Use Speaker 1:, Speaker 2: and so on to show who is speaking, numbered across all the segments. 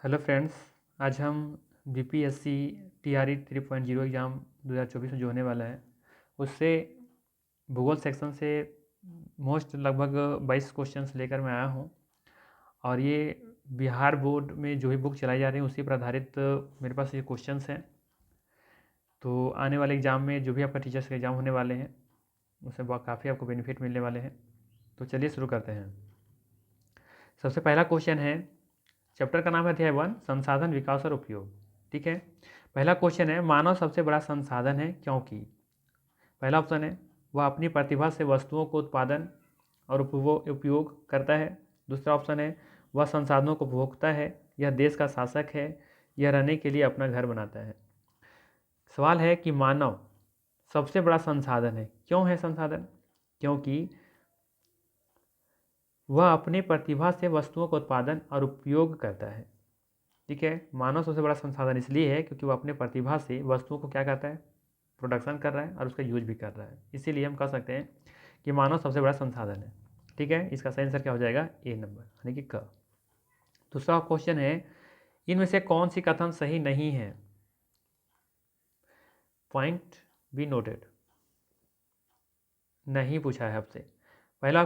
Speaker 1: Hello friends. आज हम BPSC TRE 3.0 exam 2024 में जो होने वाला है उससे भूगोल सेक्शन से मोस्ट लगभग 22 क्वेश्चंस लेकर मैं आया हूँ। और ये बिहार बोर्ड में जो भी बुक चलाई जा रही है उसी पर आधारित मेरे पास ये क्वेश्चंस हैं। तो आने वाले एग्ज़ाम में जो भी आपका टीचर्स के एग्ज़ाम होने वाले हैं उसमें काफ़ी आपको बेनिफिट मिलने वाले हैं। तो चलिए शुरू करते हैं। सबसे पहला क्वेश्चन है, चैप्टर का नाम है अध्याय 1 संसाधन विकास और उपयोग। ठीक है, पहला क्वेश्चन है, मानव सबसे बड़ा संसाधन है क्योंकि। पहला ऑप्शन है, वह अपनी प्रतिभा से वस्तुओं को उत्पादन और उपयोग करता है। दूसरा ऑप्शन है, वह संसाधनों को भोगता है, यह देश का शासक है, यह रहने के लिए अपना घर बनाता है। सवाल है कि मानव सबसे बड़ा संसाधन है, क्यों है संसाधन? क्योंकि वह अपनी प्रतिभा से वस्तुओं का उत्पादन और उपयोग करता है। ठीक है, मानव सबसे बड़ा संसाधन इसलिए है क्योंकि वो अपने प्रतिभा से वस्तुओं को क्या करता है, प्रोडक्शन कर रहा है और उसका यूज भी कर रहा है। इसीलिए हम कह सकते हैं कि मानव सबसे बड़ा संसाधन है। ठीक है, इसका सही आंसर क्या हो जाएगा? ए नंबर यानी कि क। दूसरा क्वेश्चन है, इनमें से कौन सी कथन सही नहीं है? Point be noted. नहीं पूछा है आपसे। पहला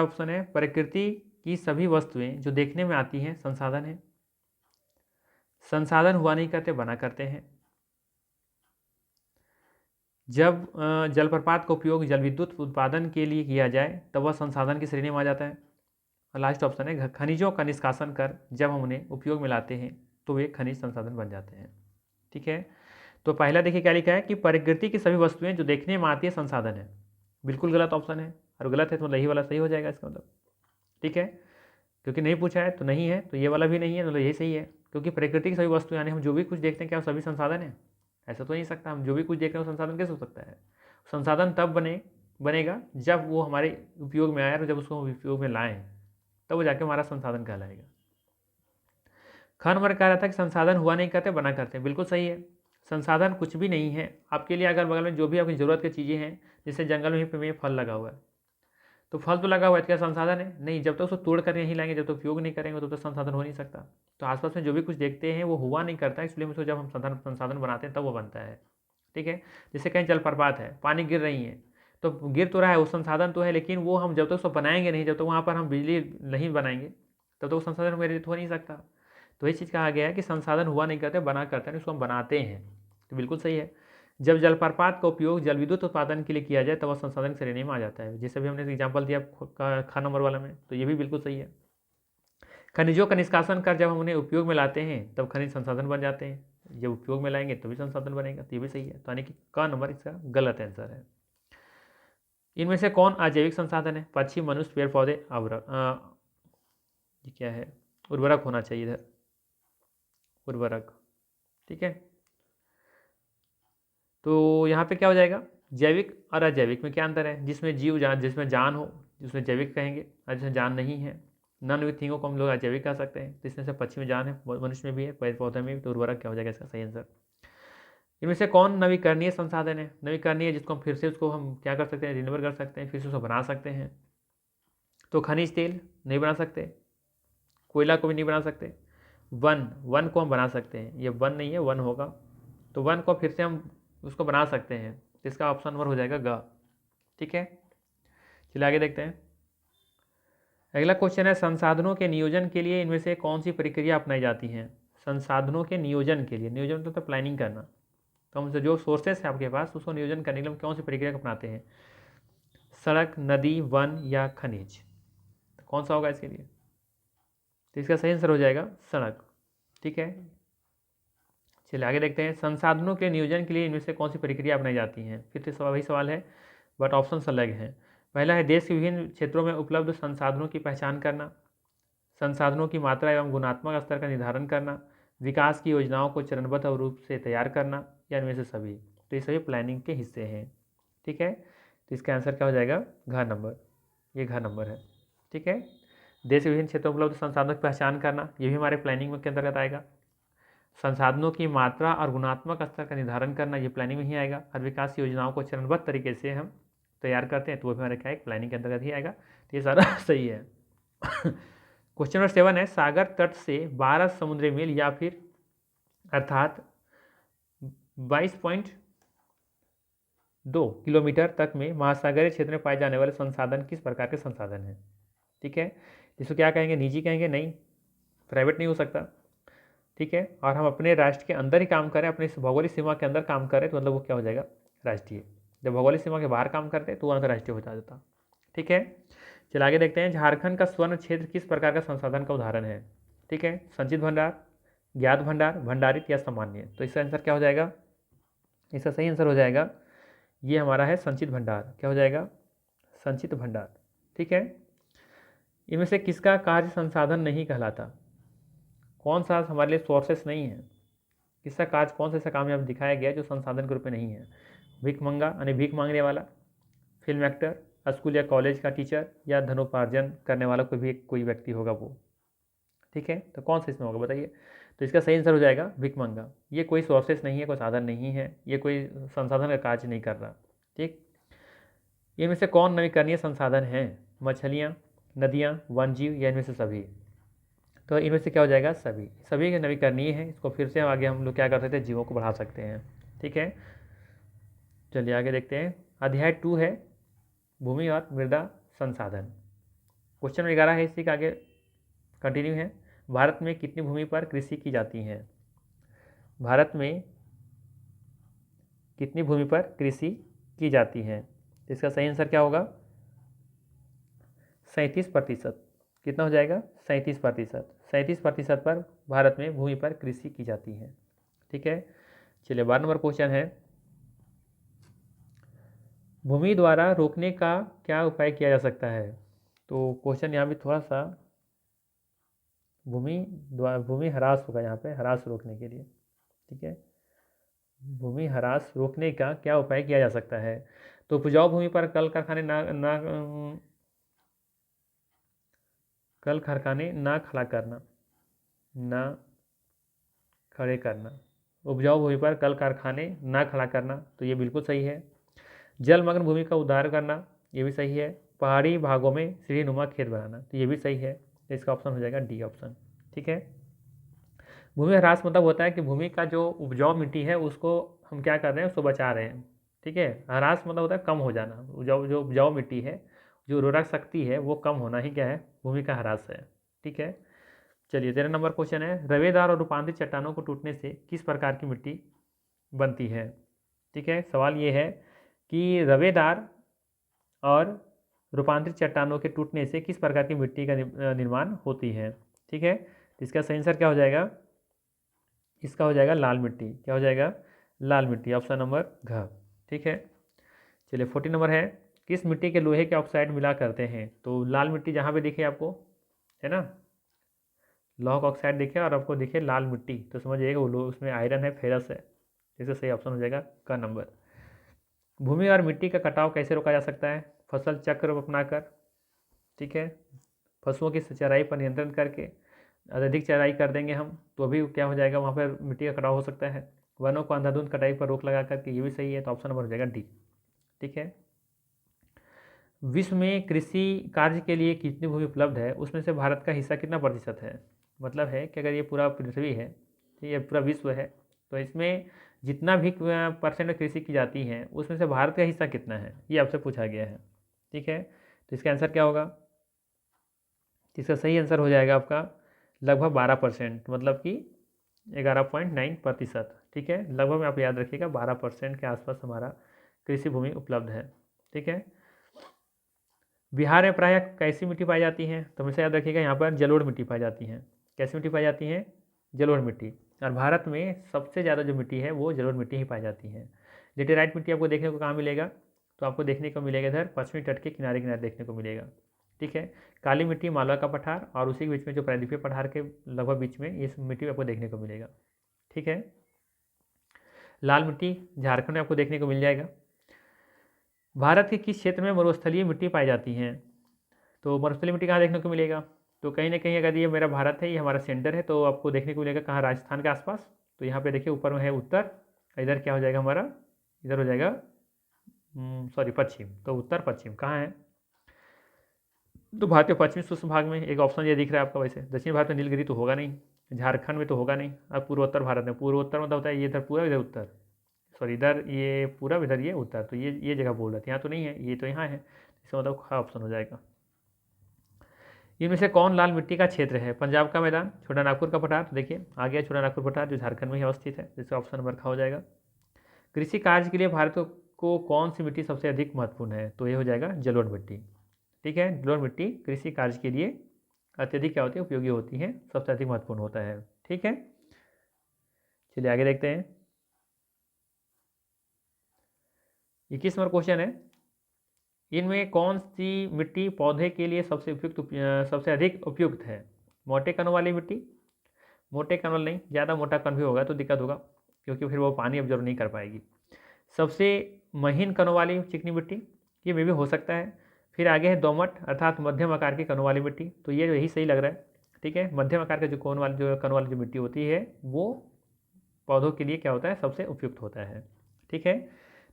Speaker 1: ऑप्शन है, प्रकृति की सभी वस्तुएं जो देखने में आती हैं संसाधन है। संसाधन हुआ नहीं करते, बना करते हैं। जब जलप्रपात का उपयोग जल विद्युत उत्पादन के लिए किया जाए तब वह संसाधन की श्रेणी में आ जाता है। और लास्ट ऑप्शन है, खनिजों का निष्कासन कर जब हम उन्हें उपयोग में लाते हैं तो वे खनिज संसाधन बन जाते हैं। ठीक है, तो पहला देखिए क्या लिखा है कि प्रकृति की सभी वस्तुएं जो देखने में आती है संसाधन है। बिल्कुल गलत ऑप्शन है, और गलत है तो यही वाला सही हो जाएगा इसका मतलब। ठीक है, क्योंकि नहीं पूछा है तो नहीं है, तो ये वाला भी नहीं है, तो यही सही है। क्योंकि प्रकृति की सभी वस्तुएं यानी हम जो भी कुछ देखते हैं क्या सभी संसाधन है? ऐसा तो नहीं सकता। हम जो भी कुछ देख रहे हैं वो संसाधन कैसे हो सकता है? संसाधन तब बनेगा जब वो हमारे उपयोग में आए और जब उसको हम उपयोग में लाएं तब वो जाके हमारा संसाधन कहलाएगा। ख नंबर कह रहा था कि संसाधन हुआ नहीं करते, बना करते। बिल्कुल सही है। संसाधन कुछ भी नहीं है आपके लिए अगल बगल में जो भी आपकी ज़रूरत की चीज़ें हैं। जैसे जंगल में फल लगा हुआ है, तो फल तो लगा हुआ है, क्या संसाधन है? नहीं। जब तक उसको तोड़ कर नहीं लाएंगे, जब तक उपयोग नहीं करेंगे, तब तक संसाधन हो नहीं सकता। तो आसपास में जो भी कुछ देखते हैं वो हुआ नहीं करता है, इसलिए उसको जब हम संसाधन बनाते हैं तब वो बनता है। ठीक है, जैसे कहीं जलप्रपात है, पानी गिर रही है, तो गिर तो रहा है, वो संसाधन तो है, लेकिन वो हम जब तक उसको बनाएंगे नहीं, जब तक वहाँ पर हम बिजली नहीं बनाएंगे तब तक वो संसाधन मेरे हो नहीं सकता। तो ये चीज़ कहा गया है कि संसाधन हुआ नहीं करते, बना करते हैं, उसको हम बनाते हैं। तो बिल्कुल सही है। जब जलप्रपात का उपयोग जल विद्युत उत्पादन के लिए किया जाए तब वह संसाधन श्रेणी में आ जाता है। जैसे भी हमने एग्जाम्पल दिया खा नंबर वाला में, तो ये भी बिल्कुल सही है। खनिजों का निष्कासन कर जब हम उन्हें उपयोग में लाते हैं तब खनिज संसाधन बन जाते हैं। जब उपयोग में लाएंगे तभी संसाधन बनेगा, तो ये भी सही है। तो यानी कि का नंबर इसका गलत आंसर है। इनमें से कौन अजैविक संसाधन है? पक्षी, मनुष्य, पेड़ पौधे, ये क्या है? उर्वरक होना चाहिए इधर, उर्वरक। ठीक है, तो यहाँ पे क्या हो जाएगा? जैविक और अजैविक में क्या अंतर है? जिसमें जान हो जिसमें जैविक कहेंगे, और जिसमें जान नहीं है नॉन लिविंग थिंगों को हम लोग अजैविक कह सकते हैं। तो इसमें से पक्षी में जान है, मनुष्य में भी है, पेड़ पौधे में भी। तो उर्वरक क्या हो जाएगा इसका सही आंसर? इनमें से कौन नवीकरणीय संसाधन है? नवीकरणीय जिसको हम फिर से उसको हम क्या कर सकते हैं, रिन्यूअल कर सकते हैं, फिर से उसको बना सकते हैं। तो खनिज तेल नहीं बना सकते, कोयला को भी नहीं बना सकते। वन को हम बना सकते हैं, ये वन नहीं है, वन होगा। तो वन को फिर से हम उसको बना सकते हैं, तो इसका ऑप्शन नंबर हो जाएगा ग। ठीक है, चलिए आगे देखते हैं। अगला क्वेश्चन है, संसाधनों के नियोजन के लिए इनमें से कौन सी प्रक्रिया अपनाई जाती है? संसाधनों के नियोजन के लिए, नियोजन तो प्लानिंग करना, तो हम जो सोर्सेस है आपके पास उसको नियोजन करने के लिए हम कौन सी प्रक्रिया अपनाते हैं? सड़क, नदी, वन या खनिज? तो कौन सा होगा इसके लिए? तो इसका सही आंसर हो जाएगा सड़क। ठीक है, चलिए आगे देखते हैं। संसाधनों के नियोजन के लिए इनमें से कौन सी प्रक्रिया अपनाई जाती है? फिर से वही सवाल है, बट ऑप्शन अलग हैं। पहला है, देश के विभिन्न क्षेत्रों में उपलब्ध संसाधनों की पहचान करना, संसाधनों की मात्रा एवं गुणात्मक स्तर का निर्धारण करना, विकास की योजनाओं को चरणबद्ध रूप से तैयार करना, या इनमें से सभी। तो ये सभी प्लानिंग के हिस्से हैं। ठीक है, तो इसका आंसर क्या हो जाएगा? घ नंबर, ये घ नंबर है। ठीक है, देश के विभिन्न क्षेत्रों में उपलब्ध संसाधनों की पहचान करना, ये भी हमारे प्लानिंग के अंतर्गत आएगा। संसाधनों की मात्रा और गुणात्मक स्तर का निर्धारण करना, ये प्लानिंग में ही आएगा। और विकास योजनाओं को चरणबद्ध तरीके से हम तैयार करते हैं, तो वो भी हमारे क्या है, प्लानिंग के अंतर्गत ही आएगा। तो ये सारा सही है। क्वेश्चन नंबर 7 है, सागर तट से 12 समुद्री मील या फिर अर्थात 22.2 किलोमीटर तक में महासागरीय क्षेत्र में पाए जाने वाले संसाधन किस प्रकार के संसाधन हैं। ठीक है, इसको क्या कहेंगे, निजी कहेंगे, नहीं प्राइवेट नहीं हो सकता। ठीक है, और हम अपने राष्ट्र के अंदर ही काम करें, अपनी भौगोलिक सीमा के अंदर काम करें तो मतलब वो क्या हो जाएगा, राष्ट्रीय। जब भौगोलिक सीमा के बाहर काम करते तो वो अंतर्राष्ट्रीय हो जाता। ठीक है, चलिए आगे देखते हैं, झारखंड का स्वर्ण क्षेत्र किस प्रकार का संसाधन का उदाहरण है। ठीक है, संचित भंडार, ज्ञात भंडार, भंडारित या सामान्य। तो इसका आंसर क्या हो जाएगा, इसका सही आंसर हो जाएगा ये हमारा है संचित भंडार। क्या हो जाएगा, संचित भंडार। ठीक है, इनमें से किसका कार्य संसाधन नहीं कहलाता, कौन सा हमारे लिए सोर्सेस नहीं है, किसका कार्य, कौन सा ऐसा काम यहाँ दिखाया गया जो संसाधन के रूप में नहीं है। भीख मंगा यानी भीख मांगने वाला, फिल्म एक्टर, स्कूल या कॉलेज का टीचर, या धनोपार्जन करने वाला कोई व्यक्ति होगा वो। ठीक है, तो कौन सा इसमें होगा बताइए। तो इसका सही आंसर हो जाएगा भिख मंगा। ये कोई सोर्सेस नहीं है, कोई साधन नहीं है, ये कोई संसाधन का कार्य नहीं कर रहा। ठीक, इनमें से कौन नवीकरणीय संसाधन है, मछलियाँ, नदियाँ, वन्यजीव या इनमें से सभी। तो इनमें से क्या हो जाएगा, सभी। सभी नवीकरणीय है, इसको फिर से आगे हम लोग क्या कर सकते हैं, जीवों को बढ़ा सकते हैं। ठीक है, चलिए आगे देखते हैं, अध्याय 2 है भूमि और मृदा संसाधन। क्वेश्चन 11 है, इसी का आगे कंटिन्यू है। भारत में कितनी भूमि पर कृषि की जाती है, भारत में कितनी भूमि पर कृषि की जाती है। इसका सही आंसर क्या होगा, 37%। कितना हो जाएगा, 37%। 37% पर भारत में भूमि पर कृषि की जाती है। ठीक है, चलिए 12 नंबर क्वेश्चन है, भूमि द्वारा रोकने का क्या उपाय किया जा सकता है। तो क्वेश्चन यहाँ भी थोड़ा सा भूमि ह्रास होगा, यहाँ पे ह्रास रोकने के लिए। ठीक है, भूमि ह्रास रोकने का क्या उपाय किया जा सकता है। तो उपजाऊ भूमि पर कल कारखाने ना खड़ा करना, ना खड़े करना। उपजाऊ भूमि पर कल कारखाने ना खड़ा करना, तो ये बिल्कुल सही है। जलमग्न भूमि का उद्धार करना, ये भी सही है। पहाड़ी भागों में सीढ़ीनुमा खेत बनाना, तो ये भी सही है। तो इसका ऑप्शन हो जाएगा डी ऑप्शन। ठीक है, भूमि ह्रास मतलब होता है कि भूमि का जो उपजाऊ मिट्टी है उसको हम क्या कर रहे हैं, उसको बचा रहे हैं। ठीक है, ह्रास मतलब होता है कम हो जाना, जो उपजाऊ मिट्टी है, जो उर्वरक शक्ति है वो कम होना ही क्या है, भूमि का ह्रास है। ठीक है, चलिए 13 नंबर क्वेश्चन है, रवेदार और रूपांतरित चट्टानों को टूटने से किस प्रकार की मिट्टी बनती है। ठीक है, सवाल ये है कि रवेदार और रूपांतरित चट्टानों के टूटने से किस प्रकार की मिट्टी का निर्माण होती है। ठीक है, तो इसका सही आंसर क्या हो जाएगा, इसका हो जाएगा लाल मिट्टी। क्या हो जाएगा, लाल मिट्टी, ऑप्शन नंबर घ। ठीक है, चलिए 14 नंबर है, किस मिट्टी के लोहे के ऑक्साइड मिला करते हैं। तो लाल मिट्टी जहाँ पे दिखे आपको, है ना, लौह का ऑक्साइड दिखे और आपको दिखे लाल मिट्टी, तो समझिएगा वो उसमें आयरन है, फेरस है। इसका सही ऑप्शन हो जाएगा का नंबर। भूमि और मिट्टी का कटाव कैसे रोका जा सकता है, फसल चक्र अपनाकर। ठीक है, पशुओं की चराई पर नियंत्रण करके, अत्यधिक चराई कर देंगे हम तो भी क्या हो जाएगा, वहाँ पर मिट्टी का कटाव हो सकता है। वनों को अंधाधुंध कटाई पर रोक लगा करके, ये भी सही है। तो ऑप्शन नंबर हो जाएगा डी। ठीक है, विश्व में कृषि कार्य के लिए कितनी भूमि उपलब्ध है, उसमें से भारत का हिस्सा कितना प्रतिशत है। मतलब है कि अगर ये पूरा पृथ्वी है, ये पूरा विश्व है, तो इसमें जितना भी परसेंट में कृषि की जाती है उसमें से भारत का हिस्सा कितना है, ये आपसे पूछा गया है। ठीक है, तो इसका आंसर क्या होगा, इसका सही आंसर हो जाएगा आपका लगभग 12%, मतलब कि 11.9%। ठीक है, लगभग आप याद रखिएगा 12% के आसपास हमारा कृषि भूमि उपलब्ध है। ठीक है, बिहार में प्रायः कैसी मिट्टी पाई जाती है, तो हमेशा याद रखिएगा यहाँ पर जलोढ़ मिट्टी पाई जाती है। कैसी मिट्टी पाई जाती है, जलोढ़ मिट्टी। और भारत में सबसे ज़्यादा जो मिट्टी है वो जलोढ़ मिट्टी ही पाई जाती है। लेटेराइट मिट्टी आपको देखने को कहाँ मिलेगा, तो आपको देखने को मिलेगा इधर पश्चिमी तट के किनारे किनारे देखने को मिलेगा। ठीक है, काली मिट्टी मालवा का पठार और उसी के बीच में जो प्रायद्वीपीय पठार के लगभग बीच में इस मिट्टी आपको देखने को मिलेगा। ठीक है, लाल मिट्टी झारखंड में आपको देखने को मिल जाएगा। भारत के किस क्षेत्र में मरुस्थलीय मिट्टी पाई जाती है, तो मरुस्थलीय मिट्टी कहाँ देखने को मिलेगा, तो कहीं ना कहीं अगर ये मेरा भारत है, ये हमारा सेंटर है, तो आपको देखने को मिलेगा कहाँ, राजस्थान के आसपास। तो यहाँ पे देखिए ऊपर में है उत्तर, इधर क्या हो जाएगा हमारा, इधर हो जाएगा सॉरी पश्चिम। तो उत्तर पश्चिम कहाँ है, तो भारत के पश्चिमी शुष्क भाग में एक ऑप्शन ये दिख रहा है आपका। वैसे दक्षिण भारत में नीलगिरी तो होगा नहीं, झारखंड में तो होगा नहीं। अब पूर्वोत्तर भारत में, पूर्वोत्तर मतलब होता है ये इधर पूरा, इधर उत्तर, सॉरी इधर ये पूरा, इधर ये उत्तर, तो ये जगह बोल रहे थे, यहाँ तो नहीं है, ये तो यहाँ है, इसका मतलब हाँ ऑप्शन हो जाएगा। इनमें से कौन लाल मिट्टी का क्षेत्र है? पंजाब का मैदान, छोटा नागपुर का पठार, तो देखिए आ गया छोटा नागपुर पठार जो झारखंड में ही अवस्थित है, जिसका ऑप्शन नंबर खा हो जाएगा। कृषि कार्य के लिए भारत को कौन सी मिट्टी सबसे अधिक महत्वपूर्ण है? तो ये हो जाएगा जलोढ़ मिट्टी। ठीक है, जलोढ़ मिट्टी कृषि कार्य के लिए अत्यधिक क्या होती है, उपयोगी होती है, सबसे अधिक महत्वपूर्ण होता है। ठीक है, चलिए आगे देखते हैं। 21 नंबर क्वेश्चन है, इनमें कौन सी मिट्टी पौधे के लिए सबसे अधिक उपयुक्त है? मोटे कणों वाली मिट्टी, मोटे कण वाली नहीं, ज़्यादा मोटा कण भी होगा तो दिक्कत होगा, क्योंकि फिर वो पानी ऑब्जर्व नहीं कर पाएगी। सबसे महीन कणों वाली चिकनी मिट्टी, ये में भी हो सकता है। फिर आगे है दोमट अर्थात मध्यम आकार की कणों वाली मिट्टी, तो ये यही सही लग रहा है। ठीक है, मध्यम आकार का जो कण वाली जो मिट्टी होती है वो पौधों के लिए क्या होता है, सबसे उपयुक्त होता है। ठीक है,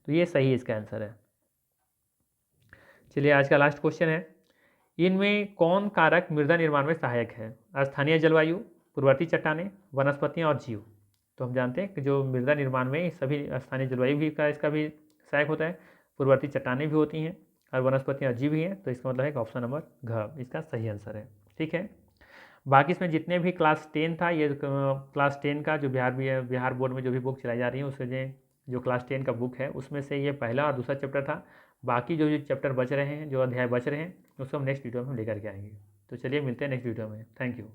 Speaker 1: तो ये सही इसका आंसर है। चलिए आज का लास्ट क्वेश्चन है, इनमें कौन कारक मृदा निर्माण में सहायक है? स्थानीय जलवायु, पूर्ववर्ती चट्टानें, वनस्पतियाँ और जीव। तो हम जानते हैं कि जो मृदा निर्माण में सभी स्थानीय जलवायु भी का इसका भी सहायक होता है, पूर्ववर्ती चट्टानें भी होती हैं और वनस्पतियाँ जीव भी हैं, तो इसका मतलब है कि ऑप्शन नंबर घ इसका सही आंसर है। ठीक है, बाकी इसमें जितने भी क्लास 10 था, ये क्लास 10 का जो बिहार बोर्ड में जो भी बुक चलाई जा रही है उसमें जो क्लास 10 का बुक है उसमें से ये पहला और दूसरा चैप्टर था। बाकी जो चैप्टर बच रहे हैं, जो अध्याय बच रहे हैं, उसको हम नेक्स्ट वीडियो में लेकर के आएंगे। तो चलिए मिलते हैं नेक्स्ट वीडियो में। Thank you.